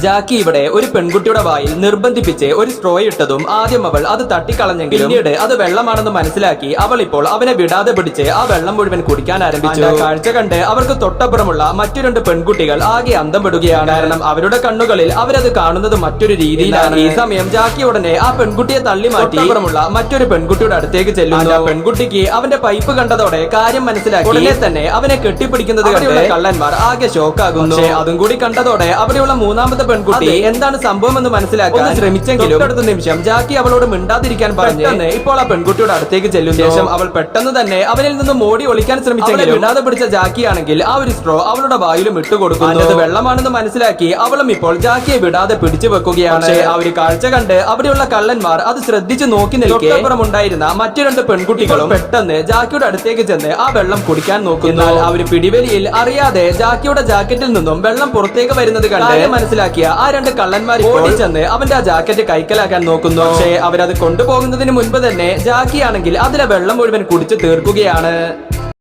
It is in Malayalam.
ജാക്കി ഇവിടെ ഒരു പെൺകുട്ടിയുടെ വായിൽ നിർബന്ധിപ്പിച്ച് ഒരു സ്ട്രോ ഇട്ടതും ആദ്യം അവൾ അത് തട്ടിക്കളഞ്ഞെങ്കിലും പിന്നീട് അത് വെള്ളമാണെന്ന് മനസ്സിലാക്കി അവൾ ഇപ്പോൾ അവനെ വിടാതെ പിടിച്ച് ആ വെള്ളം മുഴുവൻ കുടിക്കാൻ ആരംഭിച്ചു. കാഴ്ച കണ്ട് അവർക്ക് തൊട്ടപ്പുറമുള്ള മറ്റു രണ്ട് പെൺകുട്ടികൾ ആകെ അന്തം വിടുകയാണ്. കാരണം അവരുടെ കണ്ണുകളിൽ അവരത് കാണുന്നത് മറ്റൊരു രീതിയിലാണ്. ഈ സമയം ജാക്കി ഉടനെ ആ പെൺകുട്ടിയെ തള്ളി മാറ്റി അപ്പുറമുള്ള മറ്റൊരു പെൺകുട്ടിയുടെ അടുത്തേക്ക് ചെല്ലുന്നു. പെൺകുട്ടിക്ക് അവന്റെ പൈപ്പ് കണ്ടതോടെ കാര്യം മനസ്സിലാക്കി ഉടനെ തന്നെ അവനെ കെട്ടിപ്പിടിക്കുന്നത് കണ്ട് കള്ളന്മാർ ആകെ ഷോക്കാകുന്നു. അതും കൂടി കണ്ടതോടെ അവിടെയുള്ള മൂന്നാമത്തെ പെൺകുട്ടി എന്താണ് സംഭവം എന്ന് മനസ്സിലാക്കാൻ ശ്രമിച്ചെങ്കിലും അടുത്ത നിമിഷം ജാക്കി അവളോട് മിണ്ടാതിരിക്കാൻ പറഞ്ഞ് ഇപ്പോൾ ആ പെൺകുട്ടിയുടെ അടുത്തേക്ക് ചെല്ലും. ശേഷം അവൾ പെട്ടെന്ന് തന്നെ അവനിൽ നിന്നും ഓടി ഒളിക്കാൻ ശ്രമിച്ചെങ്കിലും വിടാതെ പിടിച്ച ജാക്കി ആണെങ്കിൽ ആ ഒരു സ്ട്രോ അവളുടെ വായിലും ഇട്ടുകൊടുക്കുന്നു. അത് വെള്ളമാണെന്ന് മനസ്സിലാക്കി അവളും ഇപ്പോൾ ജാക്കിയെ വിടാതെ പിടിച്ചു വെക്കുകയാണ്. ആ ഒരു കാഴ്ച കണ്ട് അവിടെയുള്ള കള്ളന്മാർ അത് ശ്രദ്ധിച്ചു നോക്കി നിൽക്കെ ഉണ്ടായിരുന്ന മറ്റു രണ്ട് പെൺകുട്ടികളും പെട്ടെന്ന് ജാക്കിയുടെ അടുത്തേക്ക് ചെന്ന് ആ വെള്ളം കുടിക്കാൻ നോക്കുന്നു. ആ ഒരു പിടിവലിയിൽ അറിയാതെ ജാക്കിയുടെ ജാക്കറ്റിൽ നിന്നും വെള്ളം പുറത്തേക്ക് വരുന്നത് കണ്ട് മനസ്സിലാക്കിയ ആ രണ്ട് കള്ളന്മാർ ഓടിച്ചെന്ന് അവന്റെ ആ ജാക്കറ്റ് കൈക്കലാക്കാൻ നോക്കുന്നു. പക്ഷേ അവരത് കൊണ്ടുപോകുന്നതിന് മുൻപ് തന്നെ ജാക്കി ആണെങ്കിൽ അതിലെ വെള്ളം മുഴുവൻ കുടിച്ചു തീർക്കുകയാണ്.